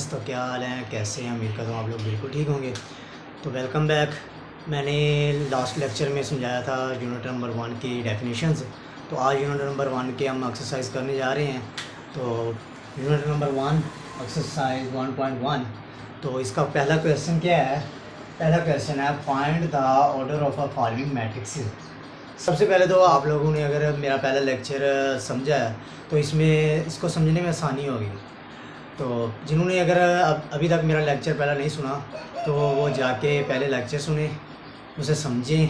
Friends, तो क्या हाल है, कैसे हैं? उम्मीद करता हूँ आप लोग बिल्कुल ठीक होंगे। तो वेलकम बैक। मैंने लास्ट लेक्चर में समझाया था यूनिट नंबर 1 की डेफिनेशंस। तो आज यूनिट नंबर 1 के हम एक्सरसाइज करने जा रहे हैं। तो यूनिट नंबर 1 एक्सरसाइज 1.1। तो इसका पहला क्वेश्चन क्या है? पहला क्वेश्चन है find the order of a following matrix. सबसे पहले तो आप लोगों ने अगर मेरा पहला लेक्चर समझा है तो इसमें इसको समझने में आसानी होगी। तो जिन्होंने अगर अभी तक मेरा लेक्चर पहला नहीं सुना तो वो जाके पहले लेक्चर सुने, उसे समझें,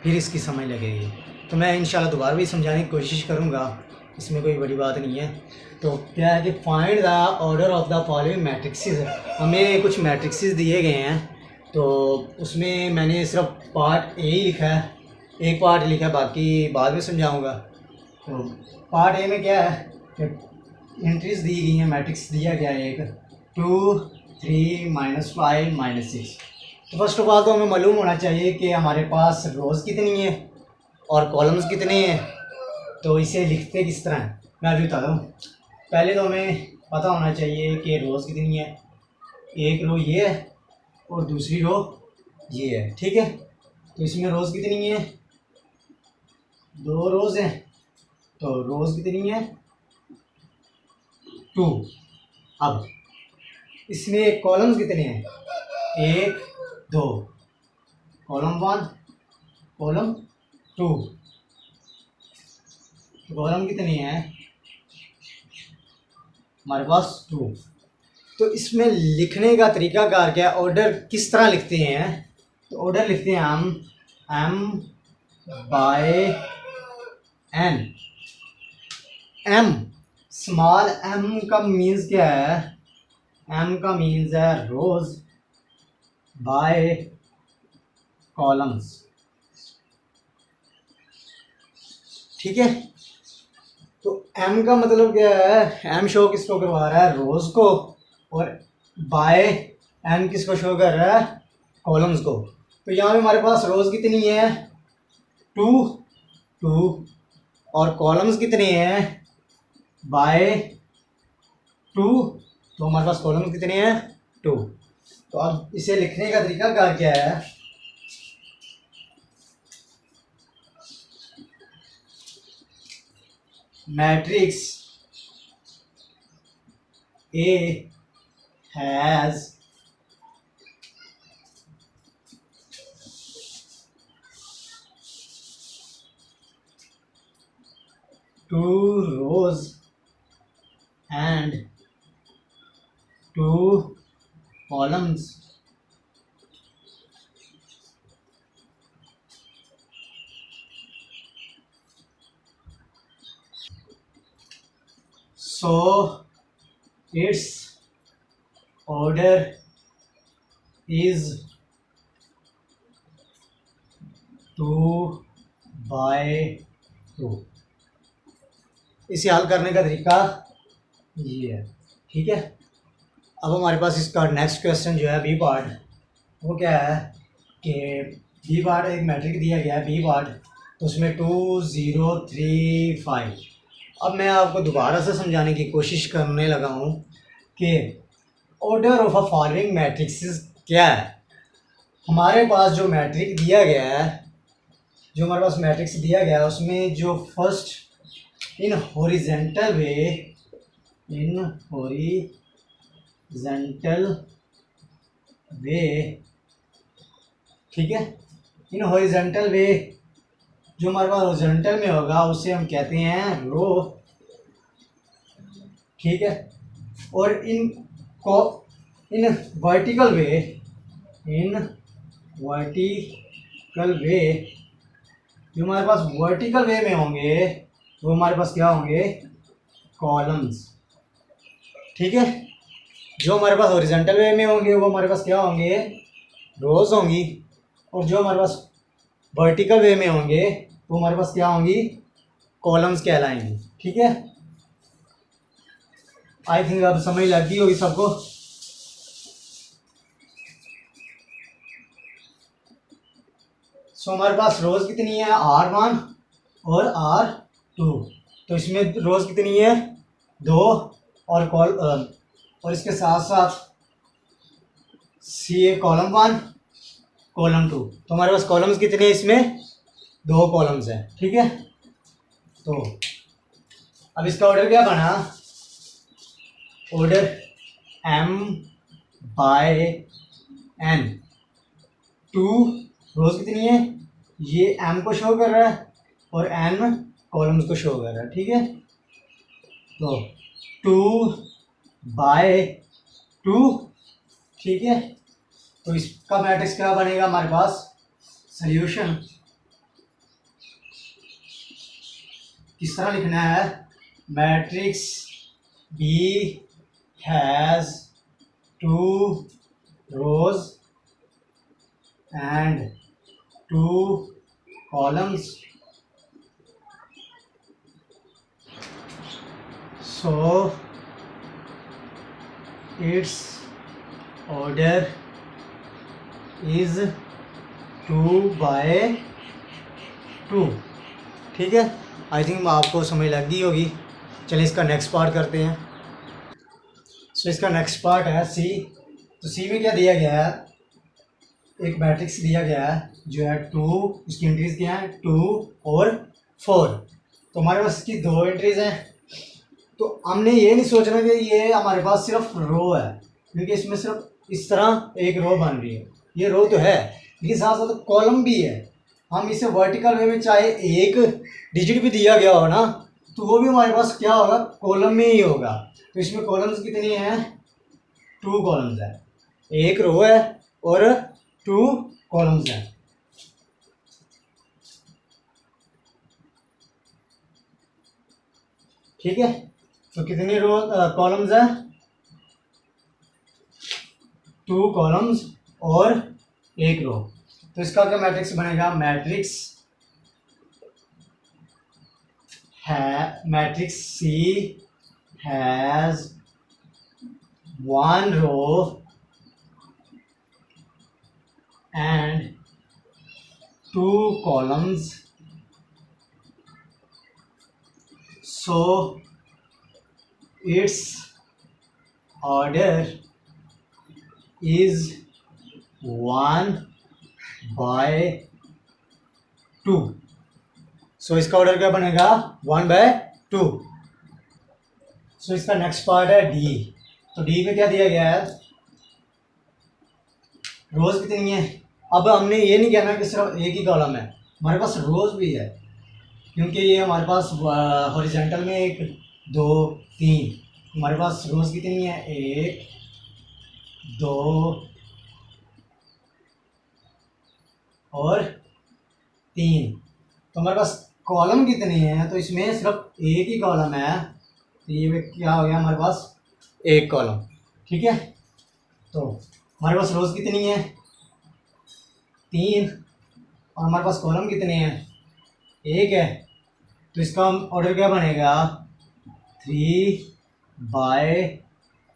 फिर इसकी समझ लगेगी। तो मैं इंशाल्लाह दोबारा भी समझाने की कोशिश करूँगा, इसमें कोई बड़ी बात नहीं है। तो क्या है कि find the order of the following matrixes. हमें कुछ मैट्रिक्सेस दिए गए हैं, तो उसमें मैंने सिर्फ पार्ट ए ही लिखा है, एक पार्ट लिखा है, बाकी बाद में समझाऊँगा। तो पार्ट ए में क्या है कि एंट्रीज दी गई हैं, मैट्रिक्स दिया गया है एक 2 3 -5 -6। तो फर्स्ट ऑफ ऑल तो हमें मालूम होना चाहिए कि हमारे पास रोज़ कितनी है और कॉलम्स कितने हैं। तो इसे लिखते किस तरह हैं मैं अभी बताता हूँ। पहले तो हमें पता होना चाहिए कि रोज़ कितनी है। एक रो ये है और दूसरी रो ये है, ठीक है। तो इसमें रोज़ कितनी है? 2 रोज़ हैं, तो रोज़ कितनी है? 2। अब इसमें कॉलम्स कितने हैं? 1 2, कॉलम 1 कॉलम 2। तो कॉलम कितने हैं हमारे पास? 2। तो इसमें लिखने का तरीका कार क्या है, ऑर्डर किस तरह लिखते हैं? तो ऑर्डर लिखते हैं हम m by n। m small m का मीन्स क्या है? m का मीन्स है रोज बाय कॉलम्स, ठीक है। तो m का मतलब क्या है? m शो किसको करवा रहा है? रोज को। और बाय n किसको शो कर रहा है? कॉलम्स को। तो यहाँ पे हमारे पास रोज कितनी है? 2 2। और कॉलम्स कितने हैं? बाय 2। तो हमारे पास कॉलम्स कितने हैं? 2। तो अब इसे लिखने का तरीका क्या है? Matrix A has two rows and 2 columns. So its order is 2 by 2। इसे हल करने का तरीका ये है, ठीक है। अब हमारे पास इसका नेक्स्ट क्वेश्चन जो है बी पार्ट, वो क्या है कि बी पार्ट एक मैट्रिक दिया गया है बी पार्ट, तो उसमें 2 0 3 5। अब मैं आपको दोबारा से समझाने की कोशिश करने लगा हूँ कि order of a following matrix क्या है। हमारे पास जो मैट्रिक दिया गया है, जो हमारे पास मैट्रिक्स दिया गया है, उसमें जो फर्स्ट इन हॉरिजेंटल वे, ठीक है। इन हॉरिजेंटल वे जो हमारे पास हॉरिजेंटल में होगा उसे हम कहते हैं रो, ठीक है। और इन वर्टिकल वे जो हमारे पास वर्टिकल वे में होंगे वो हमारे पास क्या होंगे? कॉलम्स, ठीक है। जो हमारे पास हॉरिजॉन्टल वे में होंगे वो हमारे पास क्या होंगे? रोज होंगी। और जो हमारे पास वर्टिकल वे में होंगे वो हमारे पास क्या होंगी? कॉलम्स कहलाएंगी, ठीक है। आई थिंक अब समझ लग गई होगी सबको। सो हमारे पास रोज कितनी है? R1 और R2। तो इसमें रोज कितनी है? 2। और इसके साथ साथ सी ए कॉलम 1 कॉलम 2। तो हमारे पास कॉलम्स कितने हैं इसमें? 2 कॉलम्स हैं, ठीक है। तो अब इसका ऑर्डर क्या बना? Order m by n। 2 rows कितनी है? ये m को शो कर रहा है और n कॉलम्स को शो कर रहा है, ठीक है। तो 2 बाय 2, ठीक है। तो इसका मैट्रिक्स क्या बनेगा हमारे पास? सॉल्यूशन किस तरह लिखना है? Matrix B has 2 rows and 2 columns, so its order is 2 by 2, ठीक है। आई थिंक आपको समझ लग गई होगी। चलिए इसका नेक्स्ट पार्ट करते हैं। सो इसका नेक्स्ट पार्ट है सी। तो सी में क्या दिया गया है? एक मैट्रिक्स दिया गया है जो है 2, उसकी एंट्रीज क्या है? 2 और 4। तो हमारे पास इसकी 2 एंट्रीज हैं। तो हमने ये नहीं सोचना कि ये हमारे पास सिर्फ रो है, क्योंकि इसमें सिर्फ इस तरह एक रो बन रही है। ये रो तो है, लेकिन साथ साथ कॉलम भी है। हम इसे वर्टिकल वे में चाहे एक डिजिट भी दिया गया हो ना, तो वो भी हमारे पास क्या होगा? कॉलम में ही होगा। तो इसमें कॉलम्स कितनी हैं? 2 कॉलम्स है, एक रो है और 2 कॉलम्स हैं, ठीक है। तो कितनी रो कॉलम्स हैं? 2 कॉलम्स और एक रो। तो इसका क्या मैट्रिक्स बनेगा? Matrix C has 1 row and 2 columns, so its order is 1 by 2। सो इसका ऑर्डर क्या बनेगा? 1 by 2। सो इसका नेक्स्ट पार्ट है डी। तो डी में क्या दिया गया है? रोज कितनी है? अब हमने ये नहीं कहना कि सिर्फ एक ही कॉलम है, हमारे पास रोज भी है, क्योंकि ये हमारे पास हॉरिजॉन्टल में 1 2 3, हमारे पास रोज कितनी है? 1 2 और 3। तो हमारे पास कॉलम कितने हैं? तो इसमें सिर्फ एक ही कॉलम है, तो ये क्या हो गया हमारे पास? एक कॉलम, ठीक है। तो हमारे पास रोज कितनी है? 3। और हमारे पास कॉलम कितने हैं? एक है। तो इसका ऑर्डर क्या बनेगा? 3 by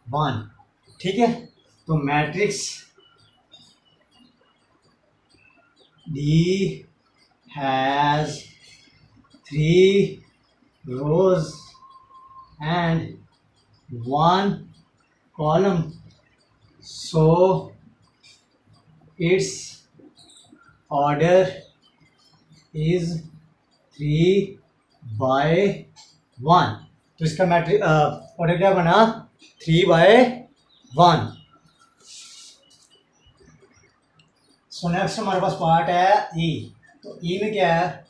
1, ठीक है। तो matrix D has 3 rows and 1 column, so its order is 3 by 1। तो इसका मैट्रिक ऑर्डर क्या बना? 3 by 1। सो नेक्स्ट हमारे पास पार्ट है ई। तो ई में क्या है?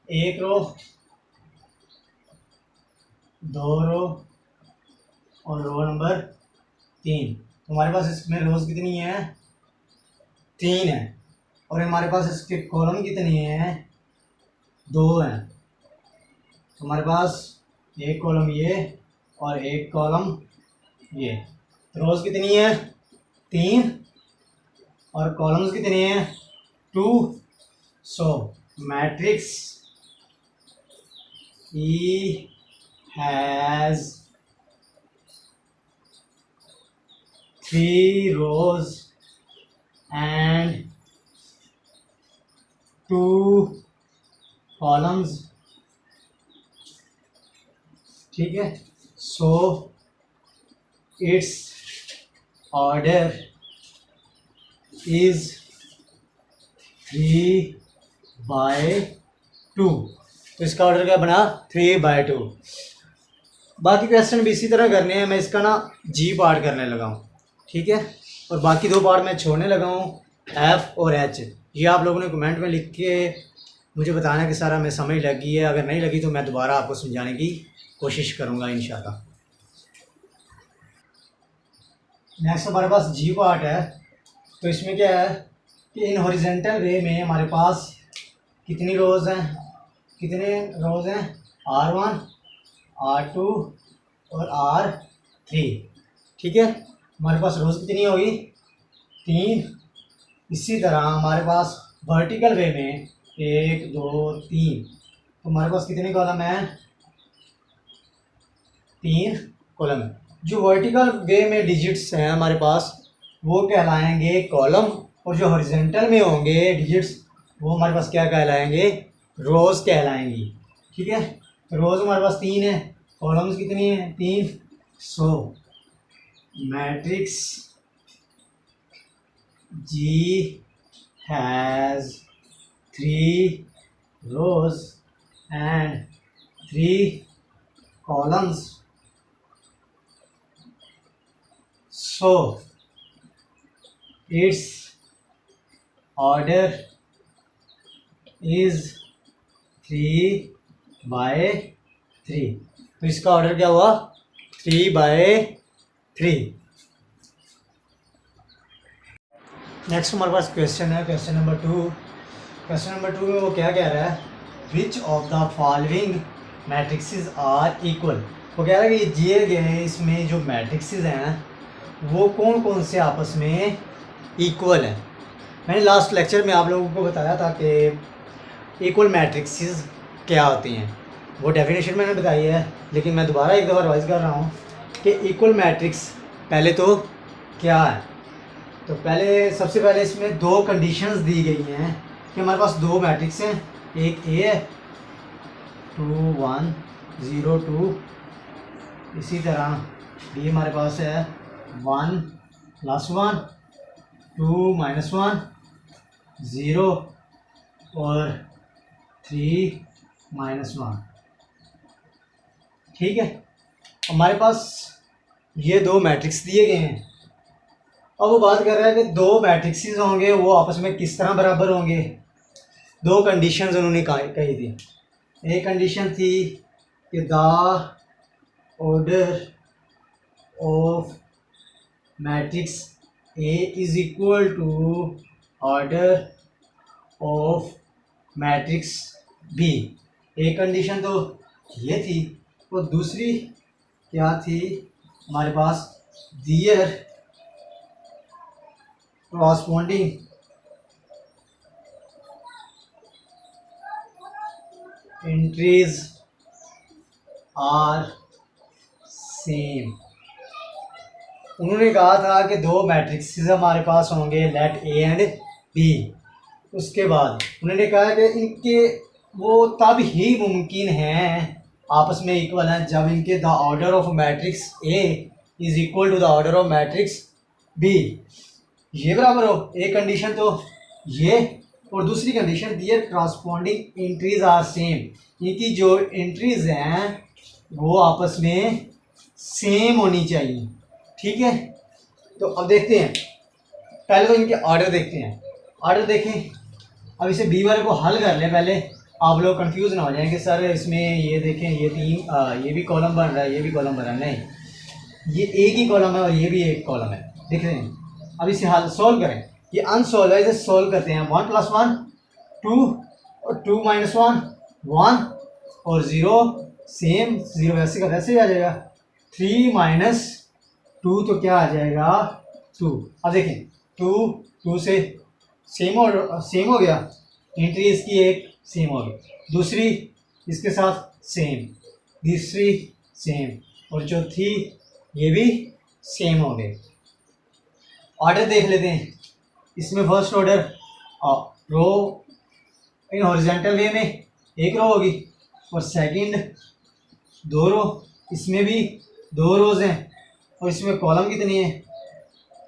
एक रो, 2 रो और रो नंबर 3। तो हमारे पास इसमें रोज कितनी है? 3 है। और हमारे पास इसके कॉलम कितने हैं? 2 हैं। तो हमारे पास एक कॉलम ये और एक कॉलम ये। तो रोज कितनी है? 3 और कॉलम्स कितने हैं? 2। So matrix E has 3 rows and 2 columns, ठीक है। So its order is 3/2। तो इसका ऑर्डर क्या बना 3/2। बाकी क्वेश्चन भी इसी तरह करने हैं। मैं इसका ना जी पार्ट करने लगा हूँ, ठीक है, और बाकी दो पार्ट मैं छोड़ने लगा हूँ, एफ और एच। ये आप लोगों ने कमेंट में लिख के मुझे बताना कि सारा मैं समझ लगी है। अगर नहीं लगी तो मैं दोबारा आपको समझाने की कोशिश करूँगा इंशाल्लाह। नेक्स्ट हमारे पास जी पार्ट है। तो इसमें क्या है कि इन हॉरिजेंटल वे में हमारे पास कितनी रोज़ हैं, R1, R2 और R3, ठीक है। हमारे पास रोज़ कितनी होगी 3। इसी तरह हमारे पास वर्टिकल वे में 1 2 3, तो हमारे पास कितने कॉलम हैं 3 कॉलम है। जो वर्टिकल वे में डिजिट्स हैं हमारे पास वो कहलाएंगे कॉलम, और जो हॉरिजॉन्टल में होंगे डिजिट्स वो हमारे पास क्या कहलाएंगे रोज़ कहलाएंगी, ठीक है। रोज़ हमारे पास 3 है, कॉलम्स कितनी है 3। So matrix G has 3 rows and 3 columns. So its order is 3/3। तो इसका ऑर्डर क्या हुआ 3/3। नेक्स्ट हमारे पास क्वेश्चन है, क्वेश्चन नंबर 2। क्वेश्चन नंबर 2 में वो क्या कह रहा है, which of the following matrices are equal. वो कह रहा है कि दिए गए इसमें जो मैट्रिक्सेस हैं वो कौन कौन से आपस में इक्वल हैं। मैंने लास्ट लेक्चर में आप लोगों को बताया था कि इक्वल मैट्रिक्सेस क्या होती हैं, वो डेफिनेशन मैंने बताई है, लेकिन मैं दोबारा एक दफ़ा रिवाइज कर रहा हूँ कि इक्वल मैट्रिक्स पहले तो क्या है। तो पहले सबसे पहले इसमें दो कंडीशंस दी गई हैं कि हमारे पास दो मैट्रिक्स हैं, एक ए है 2 1 0 2, इसी तरह बी हमारे पास है 1 +1 2 -1 0 और 3 -1, ठीक है। हमारे पास ये दो मैट्रिक्स दिए गए हैं। अब वो बात कर रहा है कि दो मैट्रिक्सेस होंगे वो आपस में किस तरह बराबर होंगे। दो कंडीशंस उन्होंने कही थी। एक कंडीशन थी कि the order of matrix A is equal to order of matrix B. एक कंडीशन तो ये थी, और दूसरी क्या थी हमारे पास, दियर corresponding entries are same। उन्होंने कहा था कि दो मैट्रिक्सेस हमारे पास होंगे लेट ए एंड बी। उसके बाद उन्होंने कहा कि इनके वो तब ही मुमकिन हैं आपस में इक्वल हैं जब इनके the order of matrix A is equal to the order of matrix B, ये बराबर हो। एक कंडीशन तो ये, और दूसरी condition their corresponding entries are same. इनकी जो एंट्रीज हैं वो आपस में सेम होनी चाहिए, ठीक है। तो अब देखते हैं, पहले तो इनके ऑर्डर देखते हैं। ऑर्डर देखें, अब इसे बी वाले को हल कर लें पहले, आप लोग कंफ्यूज ना हो जाएंगे सर इसमें ये देखें ये तीन ये भी कॉलम बन रहा है ये भी कॉलम बन रहा है। नहीं, ये एक ही कॉलम है और ये भी एक कॉलम है, देख रहे हैं। अब इसे हल सोल्व करें, ये अनसोल्व है, इसे सोल्व करते हैं। 1 + 1 2 और 2 -1 1 और 0 सेम, 0 वैसे का वैसे ही आ जाएगा। 3 - 2 तो क्या आ जाएगा 2। अब देखें 2 2 से सेम हो गया, एंट्री इसकी एक सेम हो गई, दूसरी इसके साथ सेम, तीसरी सेम, और चौथी ये भी सेम हो गए। ऑर्डर देख लेते हैं। इसमें first order row in horizontal way में एक रो होगी, और सेकंड 2 रो, इसमें भी 2 रोज़ हैं, और इसमें कॉलम कितनी है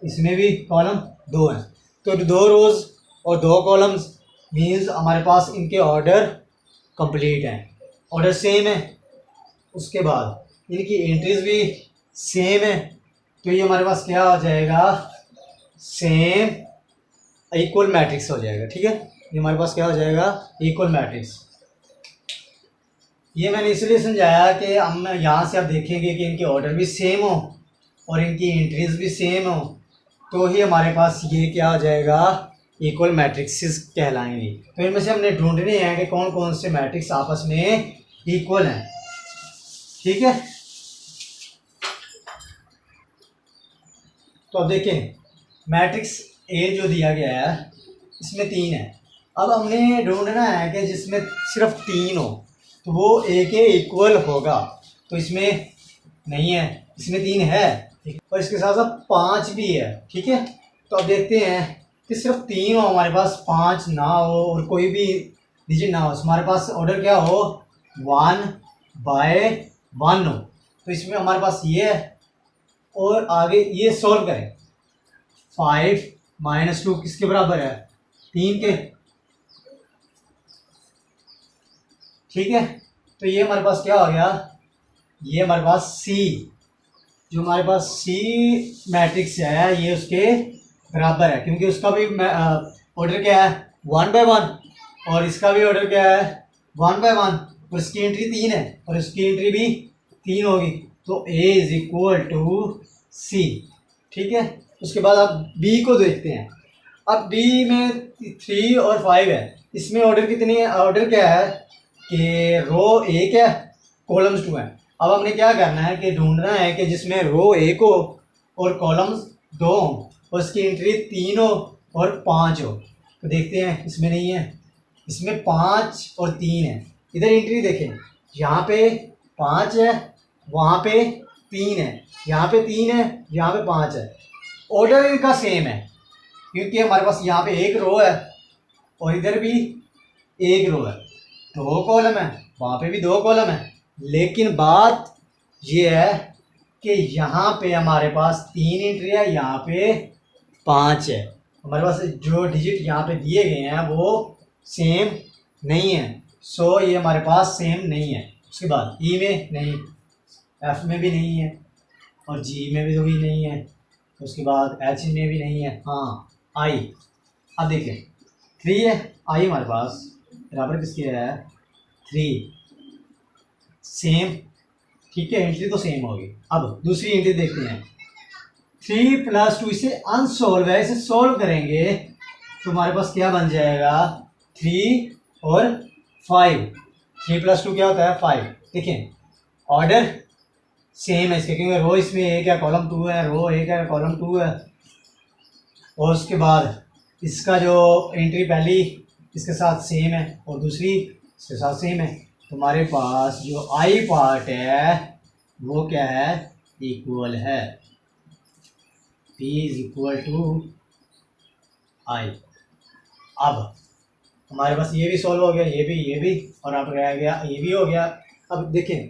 इसमें भी कॉलम 2 हैं, तो 2 रोज़ और 2 कॉलम्स मीन्स हमारे पास इनके ऑर्डर कंप्लीट हैं, ऑर्डर सेम है। उसके बाद इनकी एंट्रीज भी सेम है, तो ये हमारे पास क्या हो जाएगा, सेम इक्वल मैट्रिक्स हो जाएगा। ठीक है, ये हमारे पास क्या हो जाएगा, इक्वल मैट्रिक्स। ये मैंने इसलिए समझाया कि हम यहाँ से आप देखेंगे कि इनके ऑर्डर भी सेम हो और इनकी एंट्रीज भी सेम हो, तो ही हमारे पास ये क्या हो जाएगा, इक्वल मैट्रिक्सेस कहलाएंगे। तो इनमें से हमने ढूंढने हैं कि कौन कौन से मैट्रिक्स आपस में इक्वल हैं। ठीक है, तो अब देखें मैट्रिक्स ए जो दिया गया है इसमें 3 है। अब हमने ढूंढना है कि जिसमें सिर्फ 3 हो तो वो ए के इक्वल होगा, तो इसमें नहीं है, इसमें 3 है और इसके साथ साथ 5 भी है। ठीक है, तो अब देखते हैं कि सिर्फ 3 हो हमारे पास, 5 ना हो और कोई भी डिजिट ना हो, हमारे पास ऑर्डर क्या हो, 1/1 हो, तो इसमें हमारे पास ये है। और आगे ये सॉल्व करें, 5 - 2 किसके बराबर है, 3 के। ठीक है, तो ये हमारे पास क्या हो गया, ये हमारे पास सी, जो हमारे पास सी मैट्रिक्स है ये उसके बराबर है, क्योंकि उसका भी ऑर्डर क्या है, 1/1 और इसका भी ऑर्डर क्या है, 1/1 और इसकी एंट्री 3 है और इसकी एंट्री भी 3 होगी, तो A इज इक्वल टू सी। ठीक है, उसके बाद आप बी को देखते हैं। अब बी में 3 और 5 है, इसमें ऑर्डर कितनी है, ऑर्डर क्या है कि रो 1 है, कॉलम्स 2 हैं। अब हमने क्या करना है कि ढूंढना है कि जिसमें रो 1 हो और कॉलम्स 2 हो और इसकी एंट्री 3 हो और 5 हो, तो देखते हैं इसमें नहीं है, इसमें 5 और 3 है। इधर एंट्री देखें, यहाँ पे 5 है, वहाँ पे 3 है, यहाँ पे 3 है, यहाँ पे 5 है। ऑर्डर इनका सेम है क्योंकि हमारे पास यहाँ पे 1 रो है और इधर भी 1 रो है, 2 कॉलम है, वहाँ पे भी 2 कॉलम है। लेकिन बात ये है कि यहाँ पे हमारे पास 3 एंट्री है, यहाँ पे 5 है, हमारे पास जो डिजिट यहाँ पे दिए गए हैं वो सेम नहीं है, सो ये हमारे पास सेम नहीं है। उसके बाद ई में नहीं, एफ में भी नहीं है और जी में भी तो भी नहीं है, उसके बाद एच में भी नहीं है, हाँ आई। अब देखिए 3 है, आई हमारे पास बराबर किसके है, 3 सेम। ठीक है, एंट्री तो सेम होगी। अब दूसरी एंट्री देखते हैं, 3 + 2, इसे अनसोल्व है, इसे सोल्व करेंगे तो हमारे पास क्या बन जाएगा, 3 और 5। 3 + 2 क्या होता है, 5। देखें ऑर्डर सेम है इसके, क्योंकि रो इसमें 1 है, कॉलम 2 है, रो 1 है, कॉलम 2 है। और उसके बाद इसका जो एंट्री पहली इसके साथ सेम है और दूसरी इसके साथ सेम है, तो हमारे पास जो आई पार्ट है वो क्या है, इक्वल है, P इज इक्वल टू आई। अब हमारे पास ये भी सॉल्व हो गया, ये भी और अब रह गया ये भी हो गया। अब देखें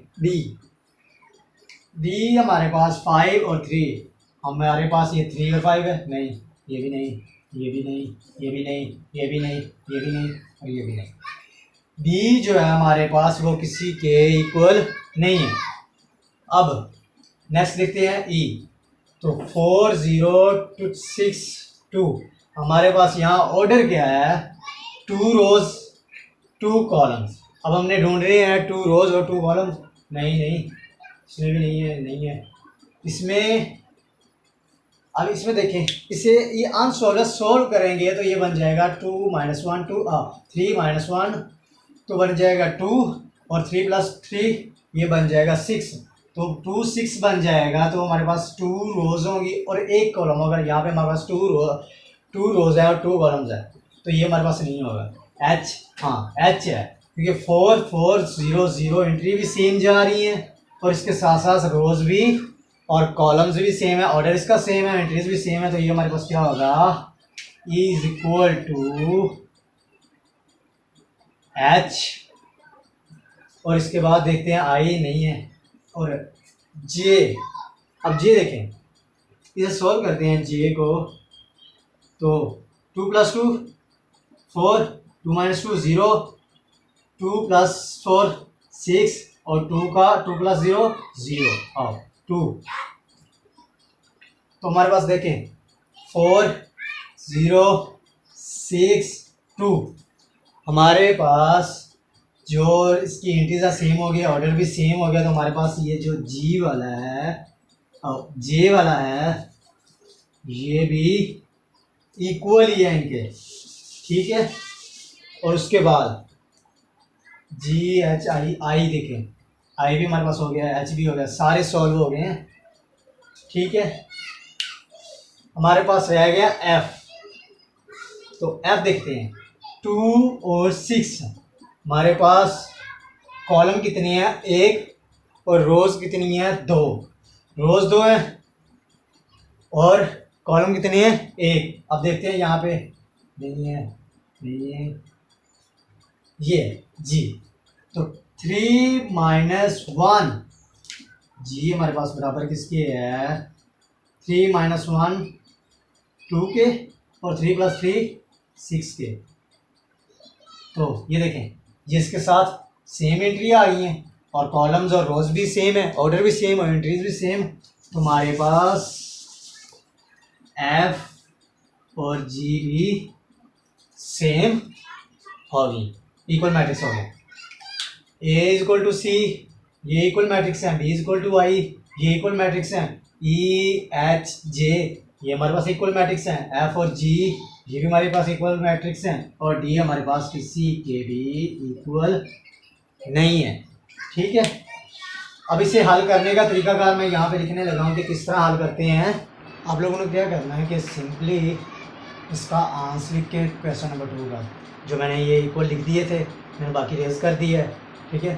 डी हमारे पास 5 और 3, हमारे पास ये 3 और 5 है, नहीं ये भी नहीं, ये भी नहीं, ये भी नहीं, ये भी नहीं, ये भी नहीं और ये भी नहीं। डी जो है हमारे पास वो किसी के इक्वल नहीं है। अब नेक्स्ट देखते हैं ई, तो 4 0 6 2, हमारे पास यहाँ ऑर्डर क्या है, 2 रोज 2 कॉलम्स। अब हमने ढूंढ रहे हैं 2 रोज और 2 कॉलम्स, नहीं इसमें भी नहीं है इसमें। अब इसमें देखें, इसे ये अनसॉल्व सोल्व करेंगे तो ये बन जाएगा 2 - 1 2 3 - 1 तो बन जाएगा 2 और 3 + 3 ये बन जाएगा 6, तो 2 6 बन जाएगा। तो हमारे पास 2 रोज होंगी और 1 कॉलम होगा। यहाँ पे हमारे पास 2 रोज है और 2 कॉलम्स है, तो ये हमारे पास नहीं होगा। एच, हाँ एच है, क्योंकि 4 4 0 0 एंट्री भी सेम जा रही है और इसके साथ साथ रोज भी और कॉलम्स भी सेम है, ऑर्डर इसका सेम है, एंट्रीज भी सेम है, तो ये हमारे पास क्या होगा, E is equal to H. और इसके बाद देखते हैं आई नहीं है और जे। अब जे देखें, इसे सॉल्व करते हैं जे को, तो 2 + 2 4, 2 - 2 0, 2 + 4 6 और 2 + 0 0 और 2। तो हमारे पास देखें 4 0 6 2, हमारे पास जो इसकी इंटीजर सेम हो गया, ऑर्डर भी सेम हो गया, तो हमारे पास ये जो जी वाला है और जे वाला है ये भी इक्वल ही है इनके, ठीक है। और उसके बाद जी एच आई आई देखें, आई भी हमारे पास हो गया, एच भी हो गया, सारे सॉल्व हो गए हैं, ठीक है। हमारे पास रह गया एफ, तो एफ देखते हैं 2 और 6, हमारे पास कॉलम कितनी है 1 और रोज कितनी है 2, रोज 2 है और कॉलम कितनी है 1। अब देखते हैं यहाँ पे नहीं है, नहीं है, ये जी, तो 3 - 1 जी हमारे पास बराबर किसके है 3 - 1 2 के और 3 + 3 6 के। तो ये देखें ये इसके साथ सेम एंट्री आ गई है और कॉलम्स और रोज भी सेम है, ऑर्डर भी सेम और एंट्रीज भी सेम। तो हमारे पास एफ और जी भी सेम होगी, इक्वल मैट्रिक्स हो गया। ए = सी, ये इक्वल मैट्रिक्स है, बी = आई, ये इक्वल मैट्रिक्स है, ई एच जे ये हमारे पास इक्वल मैट्रिक्स हैं, एफ और जी ये भी हमारे पास इक्वल मैट्रिक्स हैं और डी हमारे पास किसी के भी इक्वल नहीं है, ठीक है। अब इसे हल करने का तरीकाकार मैं यहाँ पे लिखने लगा हूँ कि किस तरह हल करते हैं। आप लोगों ने क्या करना है कि सिंपली इसका आंसर लिख के क्वेश्चन नंबर 2 का जो मैंने ये इक्वल लिख दिए थे मैंने बाकी रेज कर दिया है, ठीक है।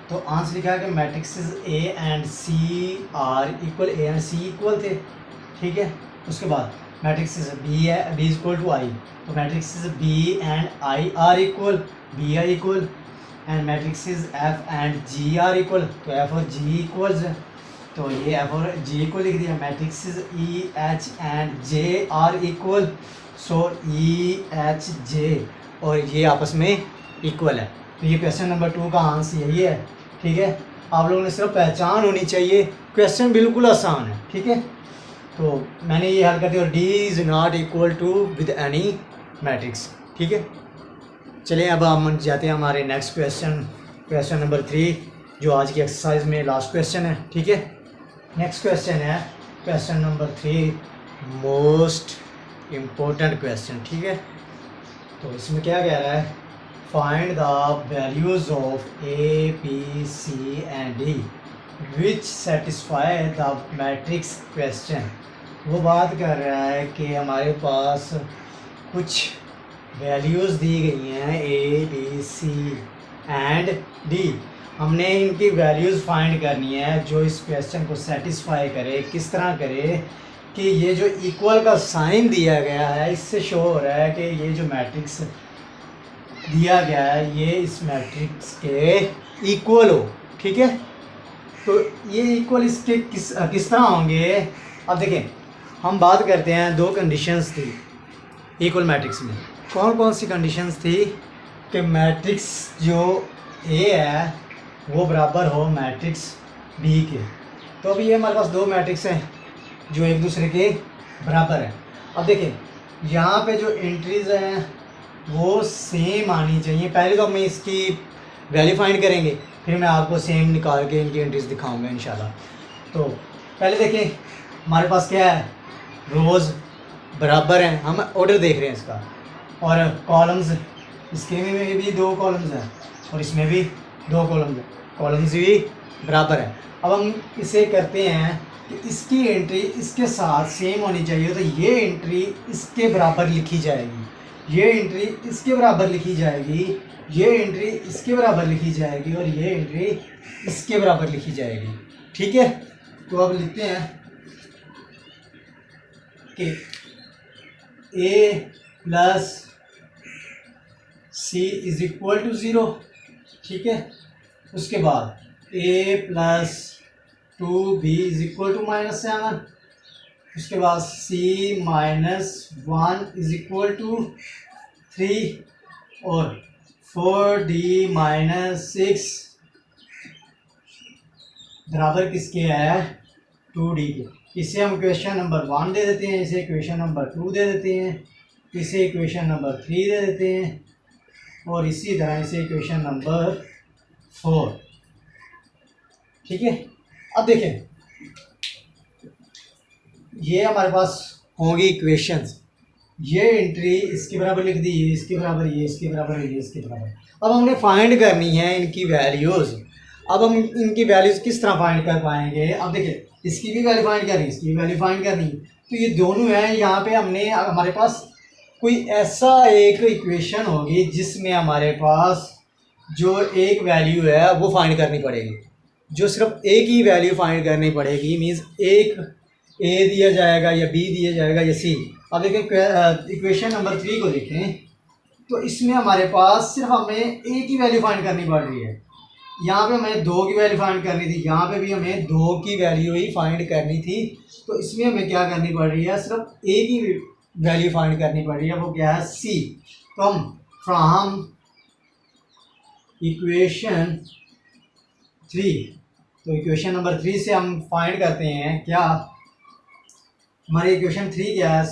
तो आंसर लिखा है कि matrices A and C are equal, A and C equal थे, ठीक है। उसके बाद मैट्रिक्सेस बी है, बी = आई, तो matrices B and I are equal, B I equal, and matrices F and G are equal, तो एफ और G equals है, तो ये एफ और जी को लिख दिया। Matrixes E H and J are equal, so E H J और ये आपस में इक्वल है। तो ये क्वेश्चन नंबर 2 का आंसर यही है, ठीक है। आप लोगों ने सिर्फ पहचान होनी चाहिए, क्वेश्चन बिल्कुल आसान है, ठीक है। तो मैंने ये हल कर दिया और D is not equal to with any matrix, ठीक है। चलिए अब हम जाते हैं हमारे नेक्स्ट क्वेश्चन नंबर 3 जो आज की एक्सरसाइज में लास्ट क्वेश्चन है, ठीक है। नेक्स्ट क्वेश्चन है question number 3, most important question, ठीक है। तो इसमें क्या कह रहा है, find the values of A B C and D which satisfy the matrix question. वो बात कर रहा है कि हमारे पास कुछ वैल्यूज़ दी गई हैं A B C and D, हमने इनकी वैल्यूज़ फाइंड करनी है जो इस क्वेश्चन को सेटिस्फाई करे। किस तरह करे कि ये जो इक्वल का साइन दिया गया है इससे शो हो रहा है कि ये जो मैट्रिक्स दिया गया है ये इस मैट्रिक्स के इक्वल हो, ठीक है। तो ये इक्वल इसके किस तरह होंगे, अब देखें हम बात करते हैं 2 कंडीशंस थी इक्वल मैट्रिक्स में। कौन कौन सी कंडीशंस थी कि मैट्रिक्स जो ए है वो बराबर हो मैट्रिक्स बी के। तो अभी ये हमारे पास 2 मैट्रिक्स हैं जो एक दूसरे के बराबर है। अब देखें यहाँ पे जो एंट्रीज हैं वो सेम आनी चाहिए। पहले तो हम इसकी वैल्यू फाइंड करेंगे, फिर मैं आपको सेम निकाल के इनकी एंट्रीज दिखाऊंगा इंशाल्लाह। तो पहले देखें हमारे पास क्या है, रोज़ बराबर हैं, हम ऑर्डर देख रहे हैं इसका, और कॉलम्स इसके में भी 2 कॉलम्स हैं और इसमें भी 2 कॉलम्स हैं, कॉलम्स भी बराबर हैं। अब हम इसे करते हैं कि इसकी एंट्री इसके साथ सेम होनी चाहिए, तो ये एंट्री इसके बराबर लिखी जाएगी, ये एंट्री इसके बराबर लिखी जाएगी, ये एंट्री इसके बराबर लिखी जाएगी और ये एंट्री इसके बराबर लिखी जाएगी, ठीक है। तो अब लिखते हैं कि a plus C is equal to 0, ठीक है। उसके बाद a plus 2b is equal to -7, उसके बाद c minus 1 is equal to 3 और 4d माइनस 6 बराबर किसके है 2d के। इसे हम इक्वेशन नंबर 1 दे देते हैं, इसे इक्वेशन नंबर 2 दे देते हैं, इसे इक्वेशन नंबर 3 दे देते हैं और इसी तरह इसे इक्वेशन नंबर 4। ठीक है, अब देखें ये हमारे पास होंगी इक्वेशंस, ये एंट्री इसके बराबर लिख दी, ये इसके बराबर, ये इसके बराबर, ये इसके बराबर। अब हमने फाइंड करनी है इनकी वैल्यूज़। अब हम इनकी वैल्यूज़ किस तरह फाइंड कर पाएंगे? अब देखिए इसकी भी वैल्यू फाइंड करनी, इसकी भी वैल्यू फाइंड करनी, तो ये दोनों हैं। यहाँ पे हमने हमारे पास कोई ऐसा एक इक्वेशन होगी जिसमें हमारे पास जो एक वैल्यू है वो फाइंड करनी पड़ेगी, जो सिर्फ एक ही वैल्यू फाइंड करनी पड़ेगी। मीन्स एक ए दिया जाएगा या बी दिया जाएगा या सी। अब देखें इक्वेशन नंबर 3 को देखें, तो इसमें हमारे पास सिर्फ हमें एक ही वैल्यू फाइंड करनी पड़ रही है। यहाँ पे हमें 2 की वैल्यू फाइंड करनी थी, यहाँ पे भी हमें 2 की वैल्यू ही फाइंड करनी थी। तो इसमें हमें क्या करनी पड़ रही है, सिर्फ एक ही वैल्यू फाइंड करनी पड़ रही है, वो क्या है सी। तो हम फ्रॉम इक्वेशन 3, तो इक्वेशन नंबर 3 से हम फाइंड करते हैं क्या, हमारी इक्वेशन 3 क्या है,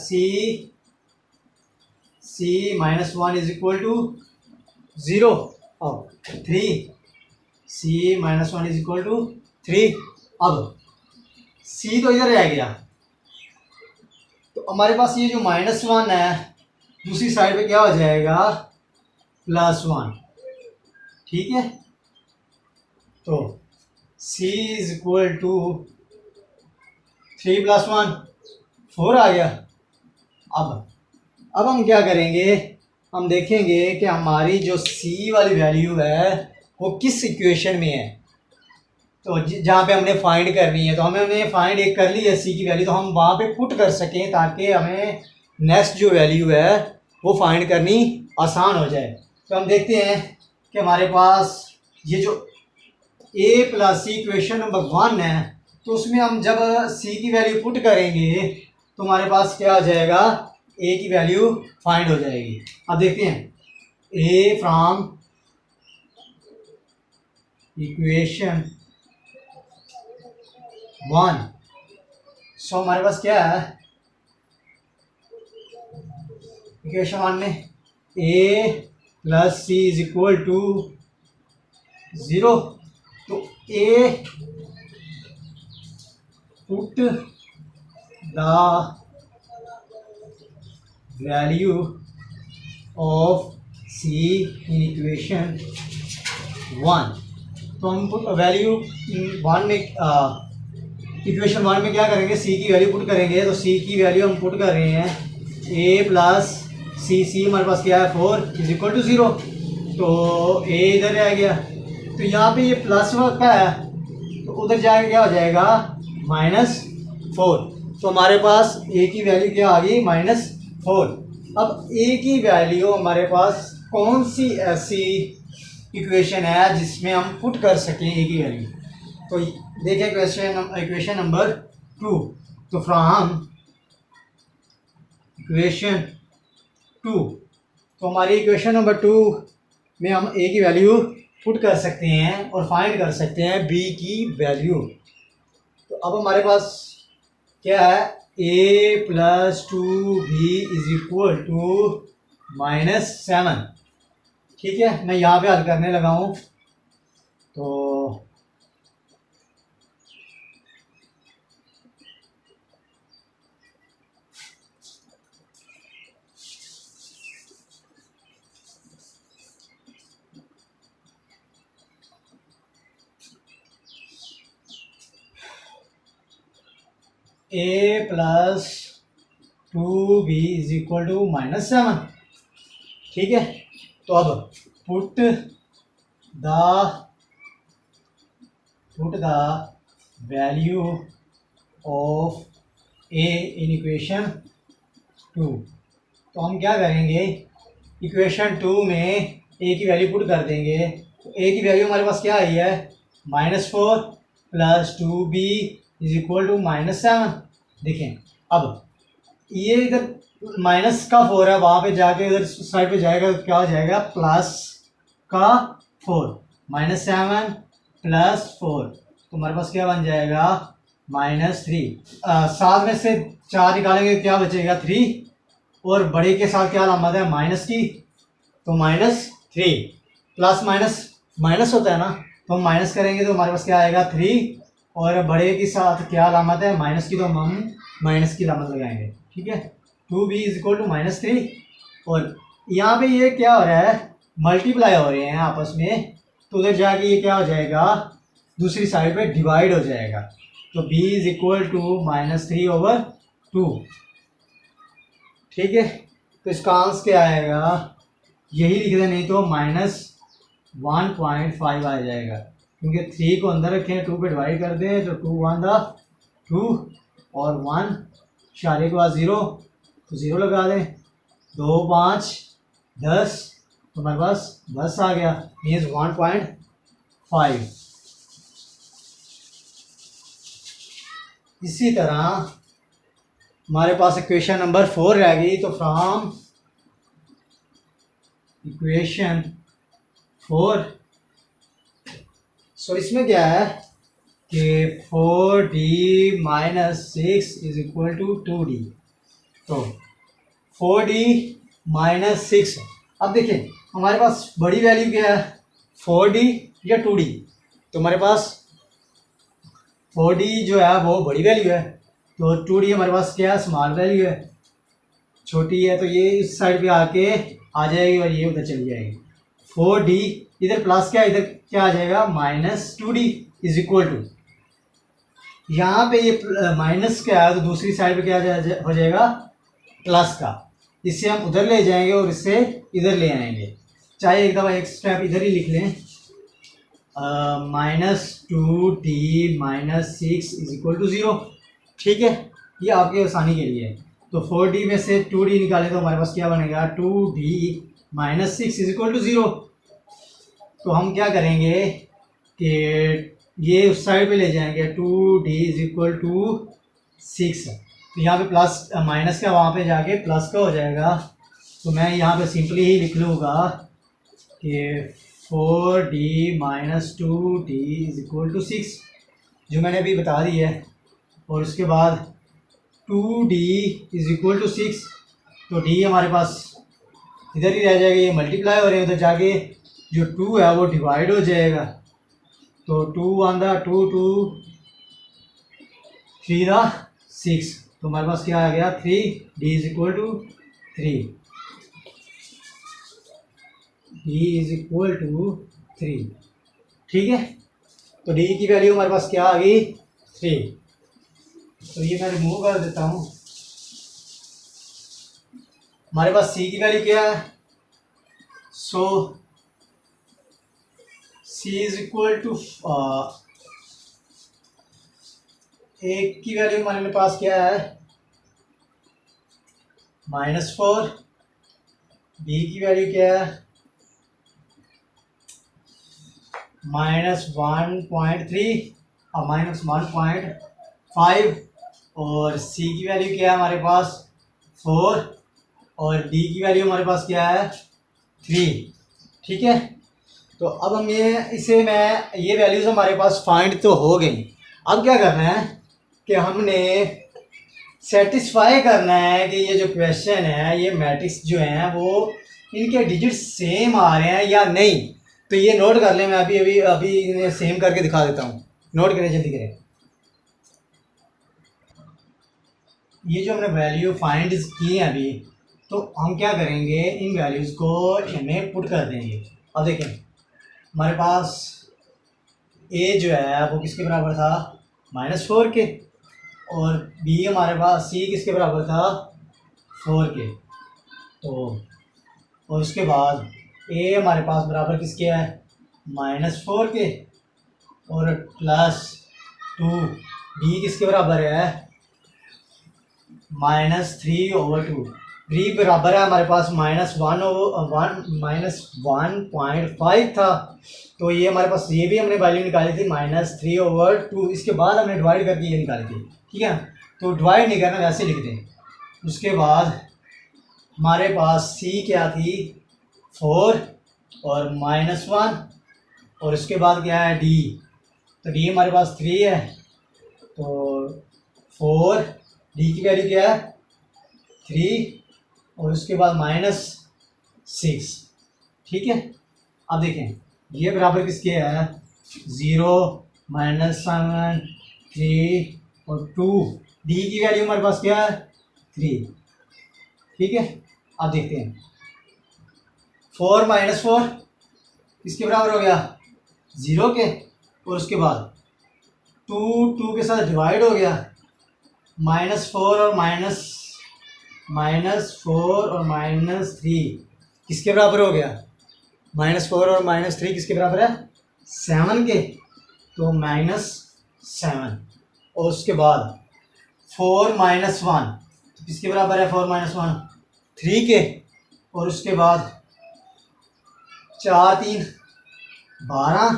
c minus 1 is equal to 0 और 3, c minus 1 is equal to 3। अब c तो इधर रह गया, तो हमारे पास ये जो -1 है दूसरी साइड पे क्या हो जाएगा +1। ठीक है, तो c इज इक्वल टू 3 + 1 4 आ गया। अब हम क्या करेंगे, हम देखेंगे कि हमारी जो c वाली वैल्यू है वो किस इक्वेशन में है। तो जहाँ पे हमने फाइंड करनी है, तो हमने फाइंड एक कर ली है c की वैल्यू, तो हम वहाँ पे पुट कर सकें ताकि हमें नेक्स्ट जो वैल्यू है वो फाइंड करनी आसान हो जाए। तो हम देखते हैं कि हमारे पास ये जो a + c इक्वेशन नंबर 1 है, तो उसमें हम जब c की वैल्यू पुट करेंगे तो हमारे पास क्या हो जाएगा, a की वैल्यू फाइंड हो जाएगी। अब देखते हैं a फ्रॉम इक्वेशन 1, सो हमारे पास क्या है इक्वेशन 1 में a + c is equal to 0। तो a put the value of c in equation 1। तो हम वैल्यू 1 में इक्वेशन 1 में क्या करेंगे, c की वैल्यू पुट करेंगे। तो c की वैल्यू हम पुट कर रहे हैं a + c हमारे पास क्या है 4 इज इक्वल टू 0। तो a इधर आ गया, तो यहाँ पे ये प्लस का है, तो उधर जाके क्या हो जाएगा -4। तो हमारे पास a की वैल्यू क्या आ गई -4। अब a की वैल्यू हमारे पास कौन सी ऐसी इक्वेशन है जिसमें हम पुट कर सकें a की वैल्यू। तो देखिए इक्वेशन नंबर 2, तो फ्रॉम इक्वेशन 2, तो हमारी इक्वेशन नंबर 2 में हम a की वैल्यू पुट कर सकते हैं और फाइंड कर सकते हैं b की वैल्यू। तो अब हमारे पास क्या है, a + 2b is equal to -7। ठीक है, मैं यहाँ पे हल करने लगा हूँ। तो a + 2b is equal to -7। ठीक है, तो अब put the value of a in equation 2। तो हम क्या करेंगे, इक्वेशन 2 में a की वैल्यू पुट कर देंगे। तो a की वैल्यू हमारे पास क्या आई है -4 + 2b इज इक्वल टू -7। देखें अब ये इधर माइनस का 4 है, वहाँ पे जाके उधर साइड पे जाएगा तो क्या हो जाएगा, प्लस का 4, -7 + 4, तो हमारे पास क्या बन जाएगा, -3। 7 में से 4 निकालेंगे क्या बचेगा, 3, और बड़े के साथ क्या अलामत है, माइनस की, तो -3, प्लस माइनस माइनस होता है ना, तो हम माइनस करेंगे तो हमारे पास क्या आएगा, 3, और बड़े के साथ क्या अलामत है, माइनस की, तो हम माइनस की अलामत लगाएंगे, ठीक है। 2b = -3, और यहाँ पे ये क्या हो रहा है, मल्टीप्लाई हो रहे हैं आपस में, तो उधर जाके ये क्या हो जाएगा, दूसरी साइड पे डिवाइड हो जाएगा, तो b = -3/2, ठीक है। तो इसका आंसर क्या आएगा, यही लिख दें, नहीं तो -1.5 आ जाएगा, क्योंकि 3 को अंदर रखें, 2 पे डिवाइड कर दें, तो 2 1 2 और 1 इशारे के बाद 0, तो 0 लगा दें, 2 5 10, तो हमारे पास 10 आ गया, मीन्स 1.5। इसी तरह हमारे पास इक्वेशन नंबर 4 रह गई, तो फ्रॉम इक्वेशन 4, सो इसमें क्या है कि 4d - 6 = 2d, तो 4d - 6, अब देखिए हमारे पास बड़ी वैल्यू क्या है, 4d या 2d, तो हमारे पास 4d जो है वो बड़ी वैल्यू है, तो 2d हमारे पास क्या है, स्मॉल वैल्यू है, छोटी है, तो ये इस साइड पे आके आ जाएगी और ये उधर चली जाएगी। 4d इधर प्लस क्या, इधर क्या आ जाएगा, -2d = यहाँ पे ये माइनस क्या है, तो दूसरी साइड पे क्या हो जाएगा, प्लस का, इससे हम उधर ले जाएंगे और इससे इधर ले आएंगे, चाहे एक दफ़ा एक स्टेप इधर ही लिख लें, -2d - 6 = 0, ठीक है, ये आपके आसानी के लिए है। तो 4d में से 2d निकालें तो हमारे पास क्या बनेगा, 2d - 6 = 0, तो हम क्या करेंगे कि ये उस साइड पे ले जाएंगे, 2d = 6, तो यहाँ पे प्लस माइनस का वहाँ पे जाके प्लस का हो जाएगा, तो मैं यहाँ पे सिंपली ही लिख लूँगा कि 4d - 2d = 6, जो मैंने अभी बता दी है, और उसके बाद 2d = 6, तो d हमारे पास इधर ही रह जाएगा, ये मल्टीप्लाई हो रहे हैं, उधर जाके जो 2 है वो डिवाइड हो जाएगा, तो 2 1 2 2 3 6, तो हमारे पास क्या आ गया, 3d = 3, d = 3, ठीक है। तो d की वैल्यू हमारे पास क्या आ गई, 3, तो ये मैं रिमूव कर देता हूँ। हमारे पास c की वैल्यू क्या है, सो c = a की वैल्यू हमारे पास क्या है, -4, b की वैल्यू क्या है, -1.3 और -1.5, और c की वैल्यू क्या है हमारे पास, 4, और d की वैल्यू हमारे पास क्या है, 3, ठीक है। तो अब हम ये वैल्यूज़ हमारे पास फाइंड तो हो गई, अब क्या करना है कि हमने सेटिस्फाई करना है कि ये जो क्वेश्चन है, ये मैट्रिक्स जो हैं वो इनके डिजिट सेम आ रहे हैं या नहीं, तो ये नोट कर लें, मैं अभी इन्हें सेम करके दिखा देता हूँ, नोट करें, जल्दी करें। ये जो हमने वैल्यू फाइंड की है अभी, तो हम क्या करेंगे, इन वैल्यूज़ को इनमें पुट कर देंगे। अब देखें हमारे पास a जो है वो किसके बराबर था, -4 के, और b हमारे पास c किसके बराबर था, 4 के, तो और उसके बाद a हमारे पास बराबर किसके है, -4 के, और +2, b किसके बराबर है, -3/2, b बराबर है हमारे पास -1.5 था, तो ये हमारे पास ये भी हमने वैल्यू निकाली थी -3/2, इसके बाद हमने डिवाइड करके ये निकाली थी, ठीक है। तो डिवाइड नहीं करना, वैसे लिख दें। उसके बाद हमारे पास सी क्या थी 4 और -1, और उसके बाद क्या है डी, तो डी हमारे पास 3 है, तो 4 डी की वैल्यू क्या है 3 और उसके बाद -6। ठीक है, अब देखें ये बराबर किसके है 0 -7 3 और 2, डी की वैल्यू हमारे पास क्या है 3। ठीक है, अब देखते हैं 4 -4 किसके बराबर हो गया 0 के, और उसके बाद 2 के साथ डिवाइड हो गया, -4 और -3 किसके बराबर हो गया, -4 और -3 किसके बराबर है 7 के, तो -7, और उसके बाद 4 -1 किसके बराबर है 4 -1 3 के, और उसके बाद 4 3 12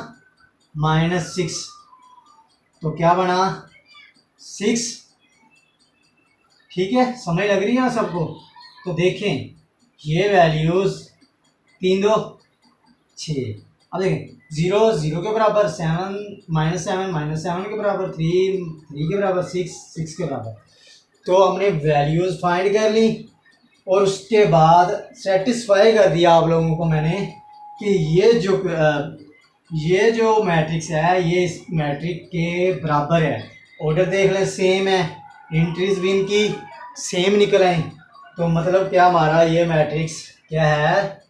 -6, तो क्या बना 6। ठीक है, समझ लग रही है सबको। तो देखें ये वैल्यूज़ 3 2 6, अब देखें 0 0 के बराबर, 7 -7 के बराबर, 3 के बराबर, 6 के बराबर। तो हमने वैल्यूज़ फाइंड कर ली और उसके बाद सेटिस्फाई कर दिया आप लोगों को मैंने कि ये जो मैट्रिक्स है ये इस मैट्रिक्स के बराबर है। ऑर्डर देख लें सेम है, एंट्रीज भी इनकी सेम निकल आई, तो मतलब क्या हमारा ये मैट्रिक्स क्या है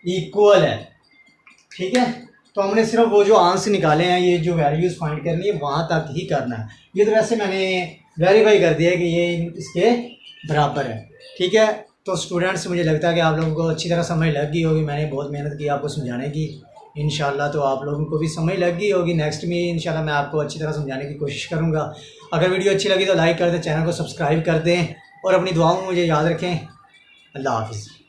इक्वल है। ठीक है, तो हमने सिर्फ वो जो आंसर निकाले हैं, ये जो वैल्यूज़ फाइंड करनी है वहाँ तक ही करना है। ये तो वैसे मैंने वेरीफाई कर दिया है कि ये इसके बराबर है। ठीक है, तो स्टूडेंट्स मुझे लगता है कि आप लोगों को अच्छी तरह समझ लग गई होगी, मैंने बहुत मेहनत की आपको समझाने की, इंशाल्लाह तो आप लोगों को भी समझ लग गई होगी। नेक्स्ट में इंशाल्लाह मैं आपको अच्छी तरह समझाने की कोशिश करूँगा। अगर वीडियो अच्छी लगी तो लाइक कर दें, चैनल को सब्सक्राइब कर दें और अपनी दुआओं में मुझे याद रखें। अल्लाह हाफ़िज़।